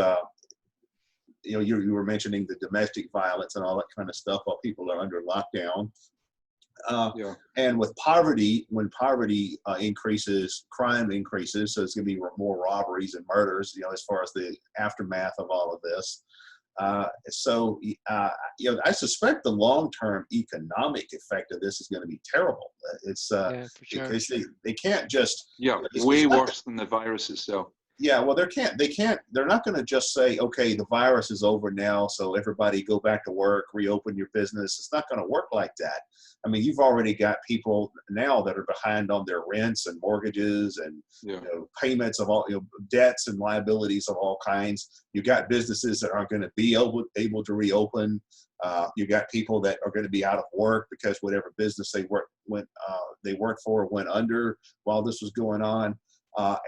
you were mentioning the domestic violence and all that kind of stuff while people are under lockdown. And with poverty, when poverty increases, crime increases, so it's going to be more robberies and murders, as far as the aftermath of all of this. I suspect the long-term economic effect of this is going to be terrible. It's for sure. Because they can't just way worse than the virus itself. Yeah, well, they're not going to just say, okay, the virus is over now, so everybody go back to work, reopen your business. It's not going to work like that. I mean, you've already got people now that are behind on their rents and mortgages and payments of all, debts and liabilities of all kinds. You got businesses that aren't going to be able to reopen. You got people that are going to be out of work because whatever business they they worked for went under while this was going on.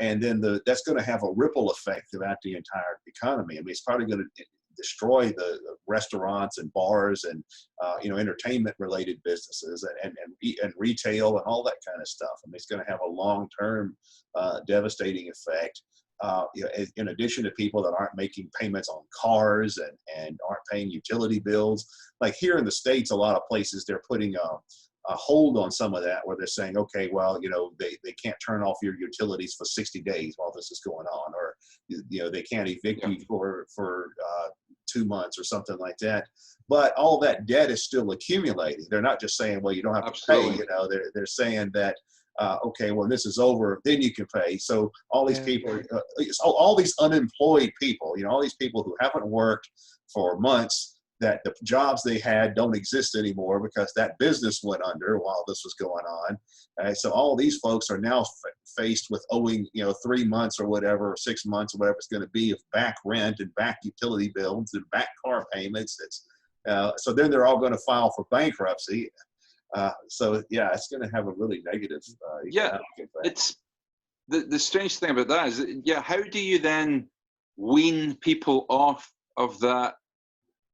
And then that's going to have a ripple effect throughout the entire economy. I mean, it's probably going to destroy the restaurants and bars and entertainment related businesses and retail and all that kind of stuff. I mean, it's going to have a long-term devastating effect. In addition to people that aren't making payments on cars and aren't paying utility bills. Like here in the States, a lot of places they're putting a hold on some of that, where they're saying, okay, well, they can't turn off your utilities for 60 days while this is going on, or they can't evict you for 2 months or something like that. But all that debt is still accumulating. They're not just saying, well, you don't have to pay. They're saying that okay, when this is over, then you can pay. So all these people, all these unemployed people, all these people who haven't worked for months, that the jobs they had don't exist anymore because that business went under while this was going on. So all these folks are now faced with owing, 3 months or whatever, or 6 months or whatever it's going to be of back rent and back utility bills and back car payments. So then they're all going to file for bankruptcy. So yeah, it's going to have a really negative economic effect. It's the strange thing about that is, how do you then wean people off of that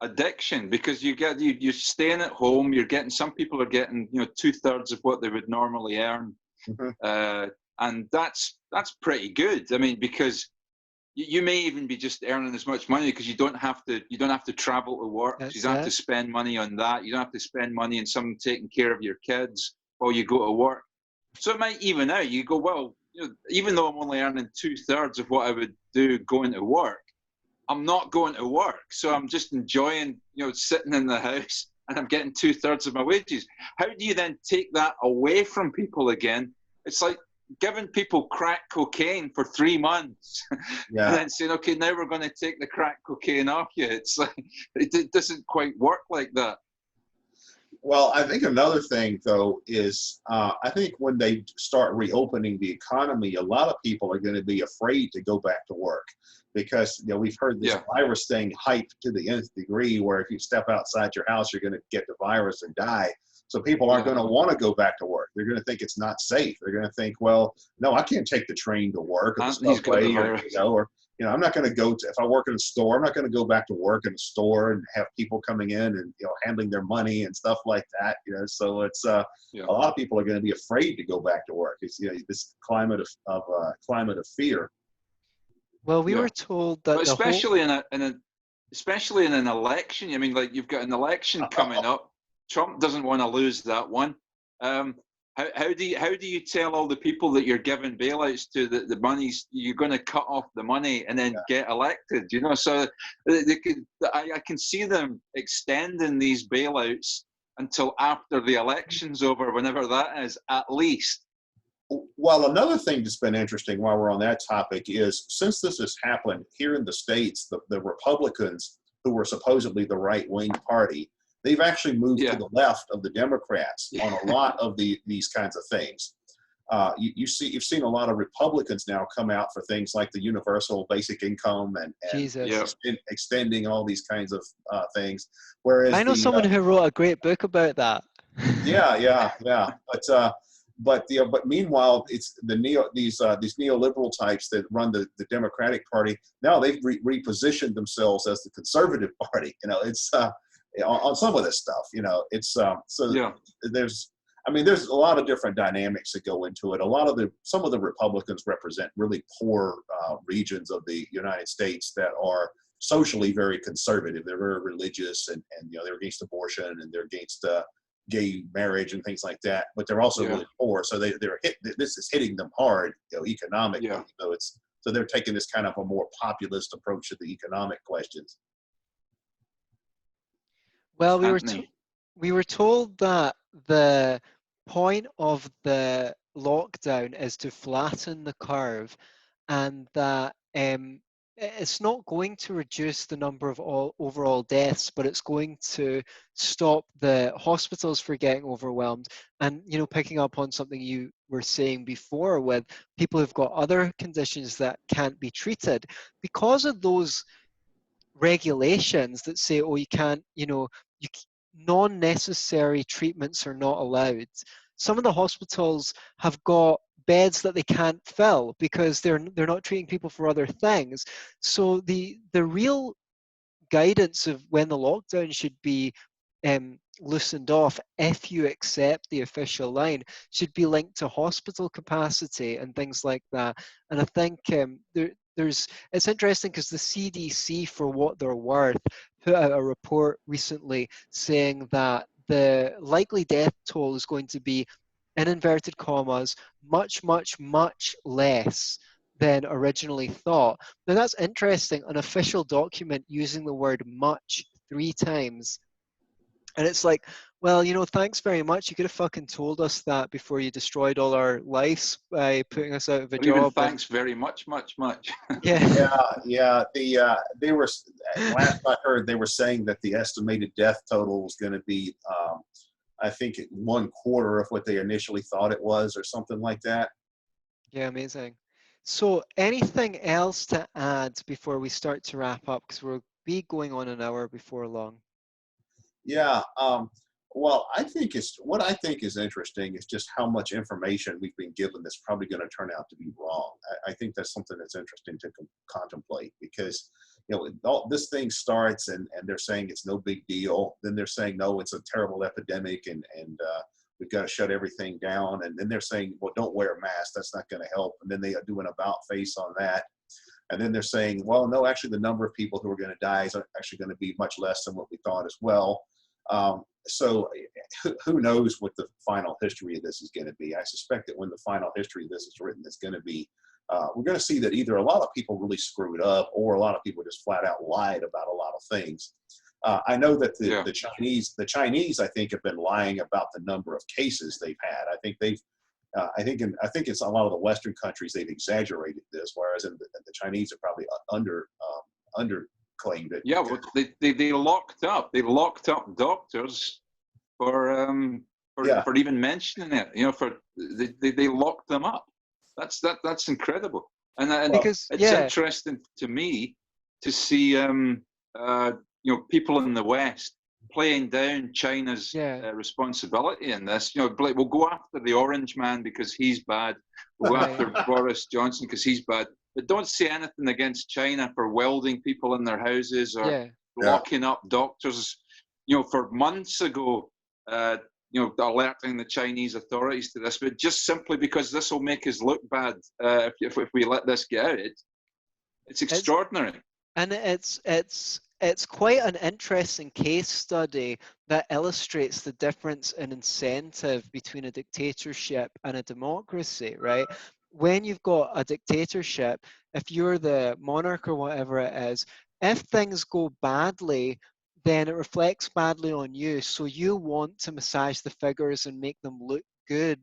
addiction? Because you're staying at home, some people are getting 2/3 of what they would normally earn, and that's pretty good. I mean, because you may even be just earning as much money because you don't have to travel to work. You don't have to spend money on that. You don't have to spend money on someone taking care of your kids while you go to work. So it might even out. You go, well, even though I'm only earning 2/3 of what I would do going to work, I'm not going to work. So I'm just enjoying, sitting in the house, and I'm getting 2/3 of my wages. How do you then take that away from people again? It's like giving people crack cocaine for 3 months and then saying, okay, now we're going to take the crack cocaine off you. It's like, it doesn't quite work like that. Well, I think another thing, though, is I think when they start reopening the economy, a lot of people are going to be afraid to go back to work because, we've heard this virus thing hyped to the nth degree, where if you step outside your house, you're going to get the virus and die. So people aren't going to want to go back to work. They're going to think it's not safe. They're going to think, well, no, I can't take the train to work or the subway, or I'm not going to go to, if I work in a store, I'm not going to go back to work in a store and have people coming in and, handling their money and stuff like that. So it's, a lot of people are going to be afraid to go back to work. It's, this climate of fear. Well, we were told that, especially especially in an election. I mean, like, you've got an election coming up. Trump doesn't want to lose that one. How do you tell all the people that you're giving bailouts to that the money's, you're going to cut off the money and then get elected? So I can see them extending these bailouts until after the election's over, whenever that is, at least. Well, another thing that's been interesting while we're on that topic is, since this has happened here in the States, the Republicans, who were supposedly the right-wing party, they've actually moved to the left of the Democrats on a lot of these kinds of things. You've seen a lot of Republicans now come out for things like the universal basic income and extending all these kinds of things. Whereas I know someone who wrote a great book about that. But meanwhile, it's these neoliberal types that run the Democratic Party. Now they've repositioned themselves as the conservative party. It's on some of this stuff. It's there's a lot of different dynamics that go into it. Some of the Republicans represent really poor regions of the United States that are socially very conservative. They're very religious, and they're against abortion, and they're against gay marriage and things like that. But they're also really poor, so they're hit. This is hitting them hard, economically. So they're taking this kind of a more populist approach to the economic questions. Well, we were told that the point of the lockdown is to flatten the curve, and that it's not going to reduce the number of overall deaths, but it's going to stop the hospitals from getting overwhelmed. And, picking up on something you were saying before with people who've got other conditions that can't be treated, because of those regulations that say, oh, you can't, non-necessary treatments are not allowed. some of the hospitals have got beds that they can't fill because they're not treating people for other things. So the real guidance of when the lockdown should be loosened off, if you accept the official line, should be linked to hospital capacity and things like that. And I think it's interesting because the CDC, for what they're worth, put out a report recently saying that the likely death toll is going to be, in inverted commas, much, much, much less than originally thought. Now that's interesting, an official document using the word much 3 times. And it's like, well, thanks very much. You could have fucking told us that before you destroyed all our lives by putting us out of a job. Even thanks very much, much, much. Yeah. They were, last I heard, they were saying that the estimated death total was going to be, I think, 1/4 of what they initially thought it was, or something like that. Yeah, amazing. So anything else to add before we start to wrap up? Because we'll be going on an hour before long. Yeah. Well, what I think is interesting is just how much information we've been given that's probably going to turn out to be wrong. I think that's something that's interesting to contemplate, because, this thing starts and they're saying it's no big deal. Then they're saying, no, it's a terrible epidemic and we've got to shut everything down. And then they're saying, well, don't wear a mask. That's not going to help. And then they do an about face on that. And then they're saying, well, no, actually the number of people who are going to die is actually going to be much less than what we thought as well. So who knows what the final history of this is going to be. I suspect that when the final history of this is written, it's going to be, we're going to see that either a lot of people really screwed up or a lot of people just flat out lied about a lot of things. I know that the Chinese, I think, have been lying about the number of cases they've had. I think I think it's a lot of the Western countries, they've exaggerated this, whereas in the Chinese are probably underclaimed it. Yeah, well, they locked up doctors for even mentioning it. They locked them up. That's incredible. And because it's interesting to me to see people in the West playing down China's responsibility in this. We'll go after the orange man because he's bad. We'll go after Boris Johnson because he's bad. But don't say anything against China for welding people in their houses or locking up doctors. For months ago, alerting the Chinese authorities to this, but just simply because this will make us look bad if we let this get out. It's extraordinary. And it's quite an interesting case study that illustrates the difference in incentive between a dictatorship and a democracy, right? When you've got a dictatorship, if you're the monarch or whatever it is, if things go badly, then it reflects badly on you. So you want to massage the figures and make them look good,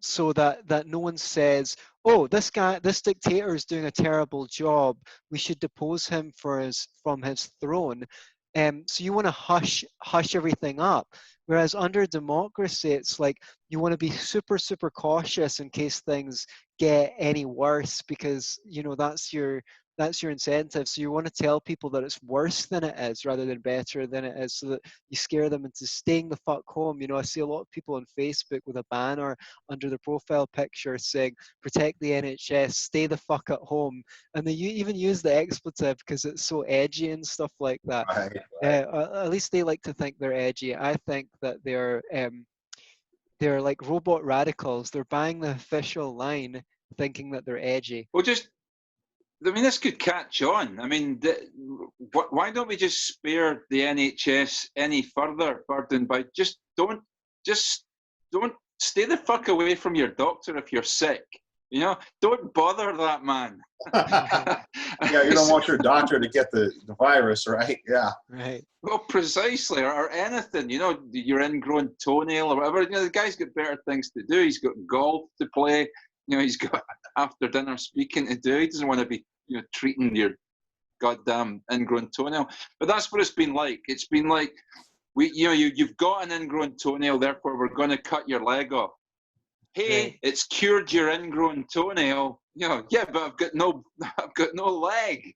so that no one says, oh, this dictator is doing a terrible job, we should depose him from his throne. So you want to hush everything up. Whereas under democracy, it's like you want to be super, super cautious in case things get any worse, because that's your incentive. So you want to tell people that it's worse than it is rather than better than it is, so that you scare them into staying the fuck home. I see a lot of people on Facebook with a banner under their profile picture saying, protect the NHS, stay the fuck at home. And they even use the expletive because it's so edgy and stuff like that. Right. At least they like to think they're edgy. I think that they're like robot radicals. They're buying the official line thinking that they're edgy. Well, this could catch on. Why don't we just spare the NHS any further burden by just don't stay the fuck away from your doctor if you're sick. Don't bother that man. You don't want your doctor to get the virus, right? Yeah. Right. Well, precisely, or anything. Your ingrown toenail or whatever. The guy's got better things to do. He's got golf to play. He's got after dinner speaking to do. He doesn't want to be, treating your goddamn ingrown toenail. But that's what it's been like. It's been like, you've got an ingrown toenail, therefore we're going to cut your leg off. Hey, right. It's cured your ingrown toenail. Yeah, but I've got no leg.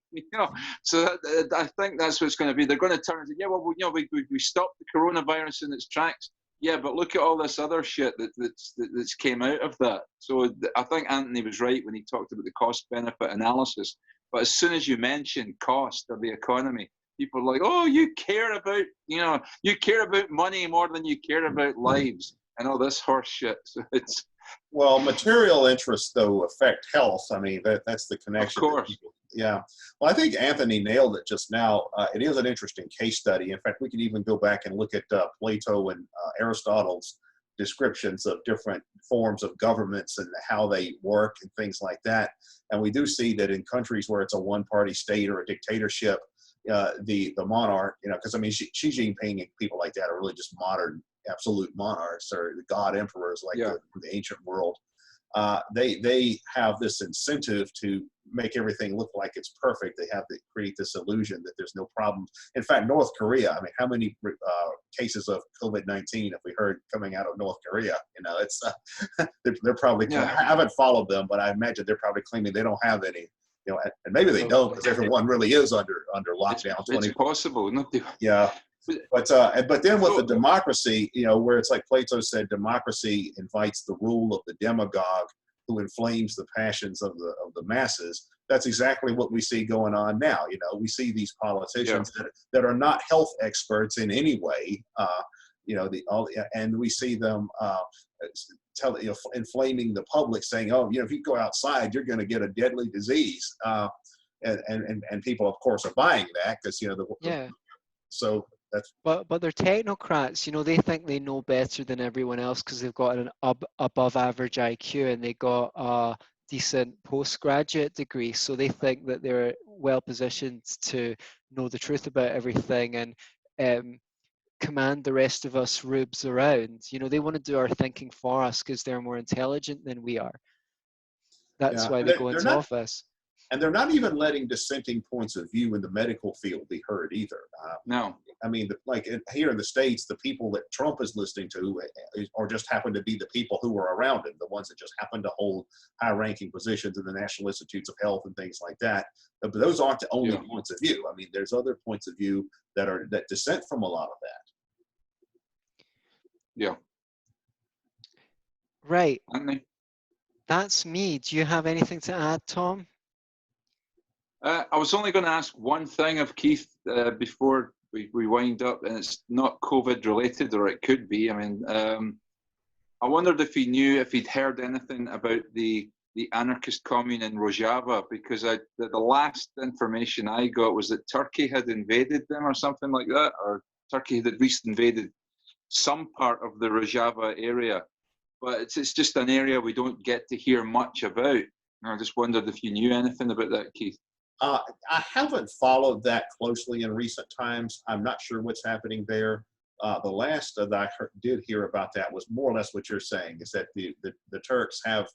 So I think that's what it's going to be. They're going to turn and say, yeah, well, we stopped the coronavirus in its tracks. Yeah, but look at all this other shit that's came out of that. So I think Antony was right when he talked about the cost-benefit analysis. But as soon as you mention cost of the economy, people are like, "Oh, you care about you care about money more than you care about lives," and all this horse shit. So it's Well, material interests though affect health. I mean, that's the connection. of course. Yeah. Well, I think Anthony nailed it just now. It is an interesting case study. In fact, we can even go back and look at Plato and Aristotle's descriptions of different forms of governments and how they work and things like that. And we do see that in countries where it's a one-party state or a dictatorship, the monarch, because I mean, Xi Jinping and people like that are really just modern absolute monarchs or the god emperors like the ancient world. They have this incentive to make everything look like it's perfect. They have to create this illusion that there's no problems. In fact, North Korea, I mean, how many cases of COVID-19 have we heard coming out of North Korea? It's they're probably, I haven't followed them, but I imagine they're probably claiming they don't have any. And maybe they don't because everyone really is under lockdown. It's possible, not the, yeah. But then with the democracy, where it's like Plato said, democracy invites the rule of the demagogue who inflames the passions of the masses. That's exactly what we see going on now. We see these politicians that are not health experts in any way. And we see them inflaming the public, saying, "Oh, if you go outside, you're going to get a deadly disease." And people, of course, are buying that because so. But they're technocrats, they think they know better than everyone else because they've got an above average IQ and they got a decent postgraduate degree. So they think that they're well positioned to know the truth about everything and command the rest of us rubes around. They want to do our thinking for us because they're more intelligent than we are. That's why they go into office. And they're not even letting dissenting points of view in the medical field be heard either. No. I mean, like here in the States, the people that Trump is listening to or just happen to be the people who are around him, the ones that just happen to hold high-ranking positions in the National Institutes of Health and things like that. But those aren't the only points of view. I mean, there's other points of view that dissent from a lot of that. Yeah. Right. Antony? That's me. Do you have anything to add, Tom? I was only going to ask one thing of Keith before we wind up, and it's not COVID related, or it could be. I mean, I wondered if he'd heard anything about the anarchist commune in Rojava, because the last information I got was that Turkey had invaded them or something like that, or Turkey had at least invaded some part of the Rojava area. But it's just an area we don't get to hear much about. And I just wondered if you knew anything about that, Keith. I haven't followed that closely in recent times. I'm not sure what's happening there. The last that I did hear about that was more or less what you're saying, is that the Turks have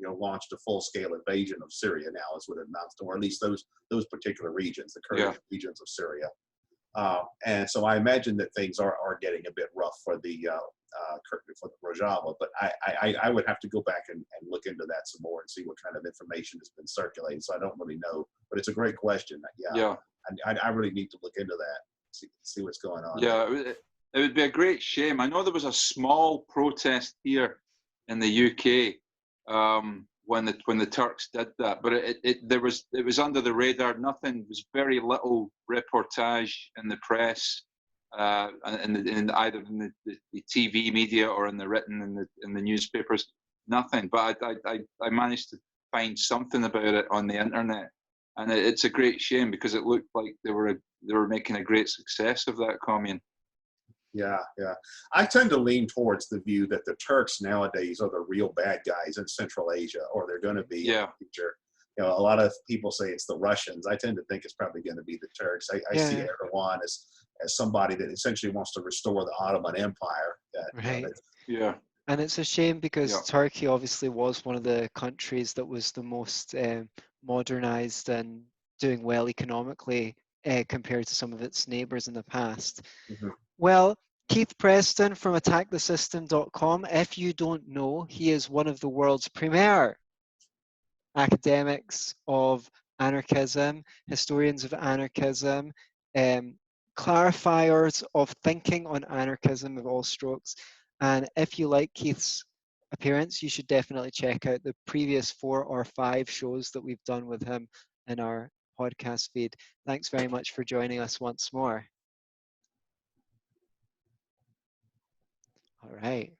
launched a full-scale invasion of Syria now, is what it amounts to, or at least those particular regions, the Kurdish regions of Syria. And so I imagine that things are getting a bit rough for the Rojava, but I would have to go back and look into that some more and see what kind of information has been circulating. So I don't really know, but it's a great question. I really need to look into that, see what's going on. Yeah, it would be a great shame. I know there was a small protest here in the UK when the Turks did that, but it was under the radar. Nothing, was very little reportage in the press. In either in the TV media or in the written in the newspapers, nothing. But I managed to find something about it on the internet, and it's a great shame because it looked like they were making a great success of that commune. Yeah. I tend to lean towards the view that the Turks nowadays are the real bad guys in Central Asia, or they're going to be in the future. A lot of people say it's the Russians. I tend to think it's probably going to be the Turks. I see Erdogan as somebody that essentially wants to restore the Ottoman Empire. And it's a shame because Turkey obviously was one of the countries that was the most modernized and doing well economically compared to some of its neighbors in the past. Mm-hmm. Well, Keith Preston from attackthesystem.com, if you don't know, he is one of the world's premier academics of anarchism, historians of anarchism, clarifiers of thinking on anarchism of all strokes. And if you like Keith's appearance, you should definitely check out the previous 4 or 5 shows that we've done with him in our podcast feed. Thanks very much for joining us once more. All right.